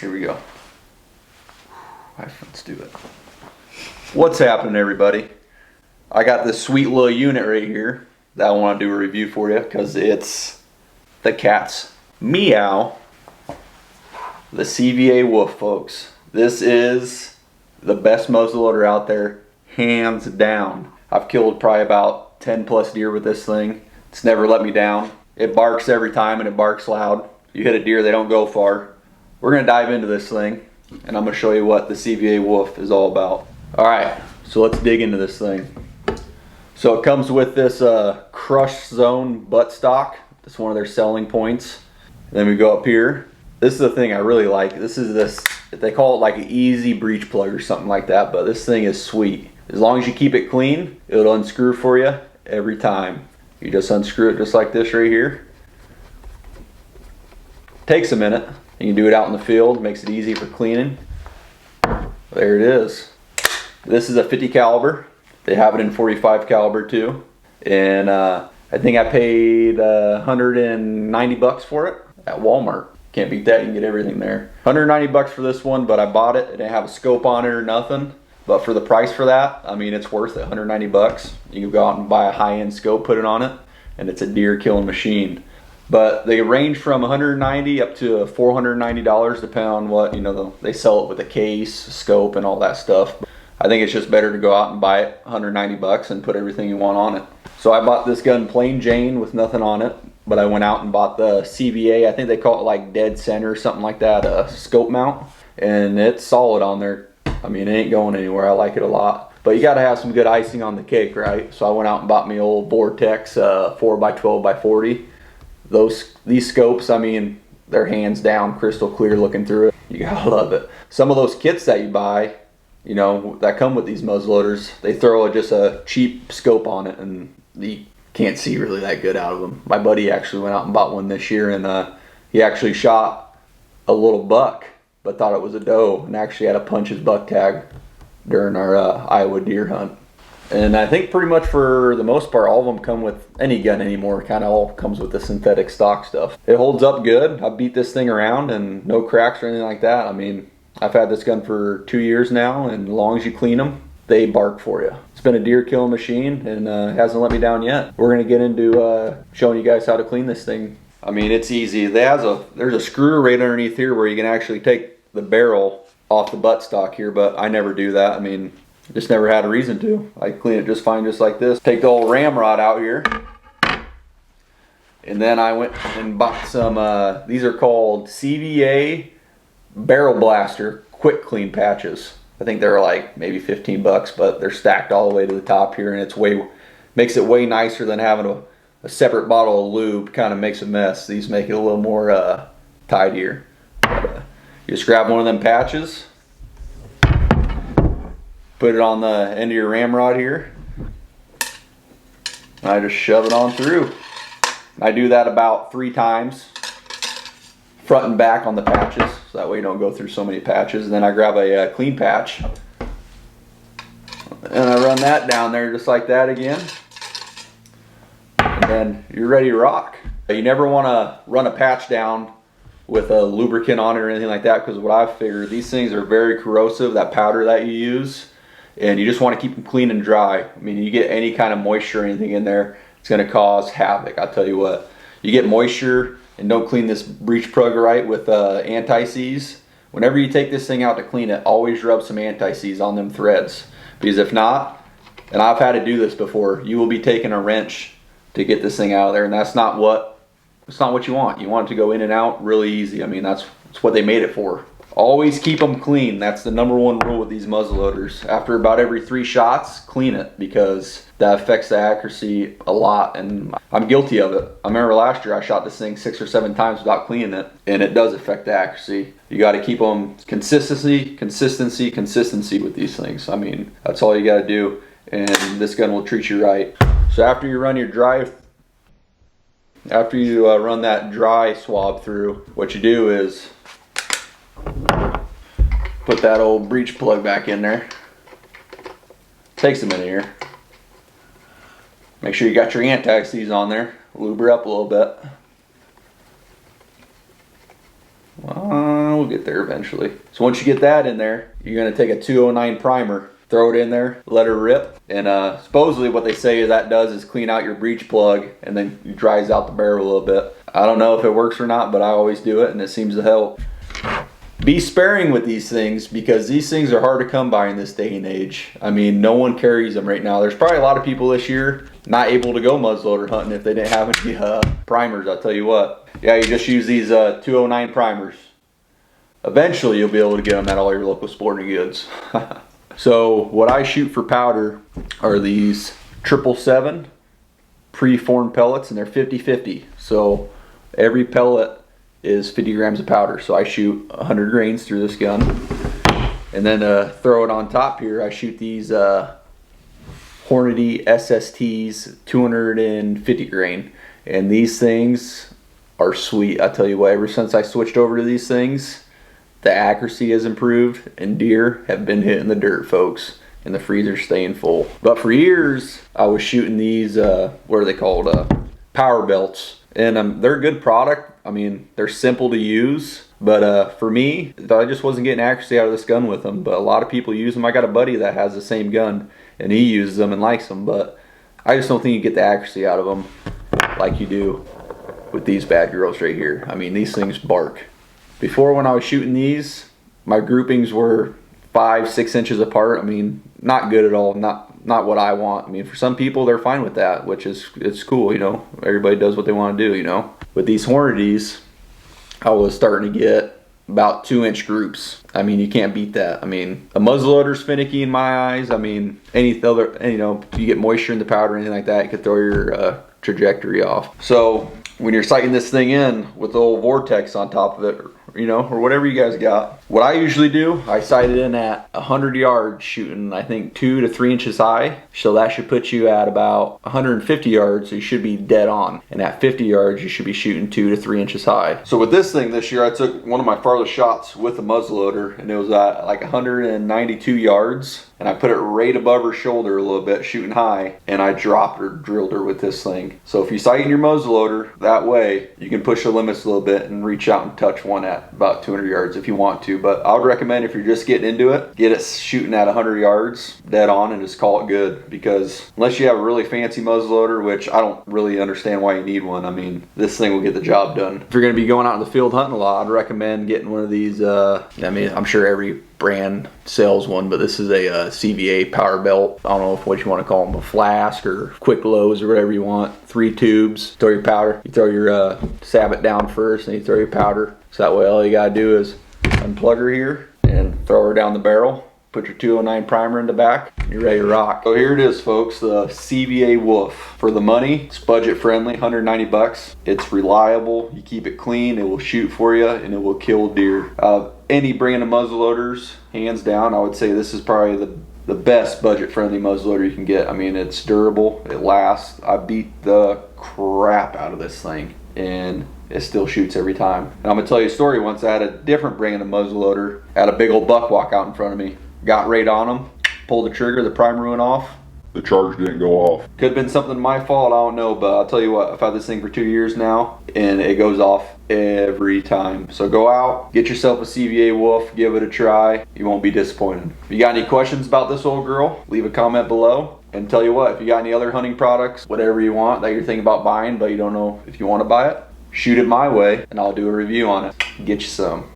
Here we go. Let's do it. What's happening, everybody? I got this sweet little unit right here that I want to do a review for you because it's the cat's meow. The CVA Wolf, folks. This is the best muzzleloader out there, hands down. I've killed probably about 10 plus deer with this thing. It's never let me down. It barks every time and it barks loud. You hit a deer, they don't go far. We're gonna dive into this thing and I'm gonna show you what the CVA Wolf is all about. All right, so let's dig into this thing. So it comes with this crush zone buttstock. That's one of their selling points. And then we go up here. This is the thing I really like. This is this, they call it like an easy breech plug or something like that, but this thing is sweet. As long as you keep it clean, it'll unscrew for you every time. You just unscrew it just like this right here. Takes a minute. You can do it out in the field, makes it easy for cleaning. There it is. This is a 50 caliber. They have it in 45 caliber too. And I think I paid 190 bucks for it at Walmart. Can't beat that, you can get everything there. 190 bucks for this one, but I bought it. It didn't have a scope on it or nothing. But for the price for that, I mean, it's worth it, 190 bucks. You can go out and buy a high-end scope, put it on it, and it's a deer killing machine. But they range from 190 up to $490, depending on what, you know, they sell it with a case, scope, and all that stuff. I think it's just better to go out and buy it 190 bucks and put everything you want on it. So I bought this gun plain Jane with nothing on it, but I went out and bought the CVA, I think they call it like dead center or something like that, a scope mount, and it's solid on there. I mean, it ain't going anywhere. I like it a lot. But you gotta have some good icing on the cake, right? So I went out and bought me old Vortex 4x12x40. These scopes, I mean, they're hands down crystal clear looking through it. You gotta love it. Some of those kits that you buy, you know, that come with these muzzleloaders, they throw just a cheap scope on it and you can't see really that good out of them. My buddy actually went out and bought one this year and he actually shot a little buck but thought it was a doe and actually had to punch his buck tag during our Iowa deer hunt. And I think pretty much for the most part, all of them come with any gun anymore. Kind of all comes with the synthetic stock stuff. It holds up good. I've beat this thing around and no cracks or anything like that. I mean, I've had this gun for 2 years now, and as long as you clean them, they bark for you. It's been a deer killing machine and hasn't let me down yet. We're gonna get into showing you guys how to clean this thing. I mean, it's easy. There's a screw right underneath here where you can actually take the barrel off the buttstock here, but I never do that. I mean, just never had a reason to. I clean it just fine just like this. Take the old ramrod out here. And then I went and bought some, these are called CVA Barrel Blaster Quick Clean Patches. I think they're like maybe 15 bucks, but they're stacked all the way to the top here, and it's makes it way nicer than having a separate bottle of lube. Kind of makes a mess. These make it a little more tidier. But, you just grab one of them patches, put it on the end of your ramrod here. I just shove it on through. I do that about 3 times, front and back on the patches, so that way you don't go through so many patches. And then I grab a clean patch and I run that down there just like that again. And then you're ready to rock. You never want to run a patch down with a lubricant on it or anything like that, because what I've figured, these things are very corrosive, that powder that you use. And you just want to keep them clean and dry. I mean, you get any kind of moisture or anything in there, it's going to cause havoc. I'll tell you what. You get moisture and don't clean this breech plug right with anti-seize. Whenever you take this thing out to clean it, always rub some anti-seize on them threads. Because if not, and I've had to do this before, you will be taking a wrench to get this thing out of there, and that's not what you want. You want it to go in and out really easy. I mean, that's what they made it for. Always keep them clean. That's the #1 rule with these muzzleloaders. After about every 3 shots, clean it, because that affects the accuracy a lot, and I'm guilty of it. I remember last year I shot this thing 6 or 7 times without cleaning it, and it does affect the accuracy. You got to keep them consistency with these things. I mean, that's all you got to do, and this gun will treat you right. So after you run run that dry swab through, what you do is put that old breech plug back in there. Takes a minute here. Make sure you got your anti-seize on there. Lube her up a little bit. We'll get get there eventually. So once you get that in there, you're gonna take a 209 primer, throw it in there, let her rip, and supposedly what they say that does is clean out your breech plug and then it dries out the barrel a little bit. I don't know if it works or not, but I always do it and it seems to help. Be sparing with these things because these things are hard to come by in this day and age. I mean, no one carries them right now. There's probably a lot of people this year not able to go muzzleloader hunting if they didn't have any primers, I'll tell you what. Yeah, you just use these 209 primers. Eventually you'll be able to get them at all your local sporting goods. So what I shoot for powder are these 777 pre-formed pellets, and they're 50-50. So every pellet is 50 grams of powder. So I shoot 100 grains through this gun. And then throw it on top here, I shoot these Hornady SSTs 250 grain. And these things are sweet. I tell you what, ever since I switched over to these things, the accuracy has improved and deer have been hitting the dirt, folks, and the freezer's staying full. But for years, I was shooting these, what are they called? Power belts. And they're a good product. I mean, they're simple to use. But for me, I just wasn't getting accuracy out of this gun with them. But a lot of people use them. I got a buddy that has the same gun, and he uses them and likes them. But I just don't think you get the accuracy out of them like you do with these bad girls right here. I mean, these things bark. Before, when I was shooting these, my groupings were 5-6 inches apart. I mean, not good at all. Not what I want. I mean, for some people, they're fine with that, which is, it's cool, you know. Everybody does what they want to do, you know. With these Hornadys, I was starting to get about 2-inch groups. I mean, you can't beat that. I mean, a muzzleloader's finicky in my eyes. I mean, any other, you know, you get moisture in the powder or anything like that, it could throw your trajectory off. So when you're sighting this thing in with the old vortex on top of it, you know, or whatever you guys got. What I usually do, I sight it in at 100 yards, shooting I think 2 to 3 inches high. So that should put you at about 150 yards, so you should be dead on. And at 50 yards, you should be shooting 2 to 3 inches high. So with this thing this year, I took one of my farthest shots with the muzzleloader, and it was at like 192 yards. And I put it right above her shoulder a little bit, shooting high, and I dropped her, drilled her with this thing. So if you sight in your muzzleloader that way, you can push the limits a little bit and reach out and touch one at about 200 yards if you want to. But I would recommend, if you're just getting into it, get it shooting at 100 yards, dead on, and just call it good. Because unless you have a really fancy muzzleloader, which I don't really understand why you need one, I mean, this thing will get the job done. If you're going to be going out in the field hunting a lot, I'd recommend getting one of these, I mean, I'm sure every brand sells one, but this is a CVA power belt. I don't know what you want to call them, a flask or quick lows or whatever you want. 3 tubes, throw your powder. You throw your sabot down first, and you throw your powder. So that way all you gotta do is unplug her here and throw her down the barrel. Put your 209 primer in the back, and you're ready to rock. So here it is, folks, the CVA Wolf. For the money, it's budget friendly, 190 bucks. It's reliable, you keep it clean, it will shoot for you, and it will kill deer. Any brand of muzzleloaders, hands down, I would say this is probably the best budget friendly muzzleloader you can get. I mean, it's durable, it lasts. I beat the crap out of this thing, and it still shoots every time. And I'm gonna tell you a story. Once I had a different brand of muzzleloader, I had a big old buck walk out in front of me. Got right on him, pulled the trigger, the primer went off. The charge didn't go off. Could have been something my fault, I don't know, but I'll tell you what, I've had this thing for 2 years now, and it goes off every time. So go out, get yourself a CVA Wolf, give it a try. You won't be disappointed. If you got any questions about this old girl, leave a comment below. And tell you what, if you got any other hunting products, whatever you want that you're thinking about buying, but you don't know if you want to buy it, shoot it my way, and I'll do a review on it. Get you some.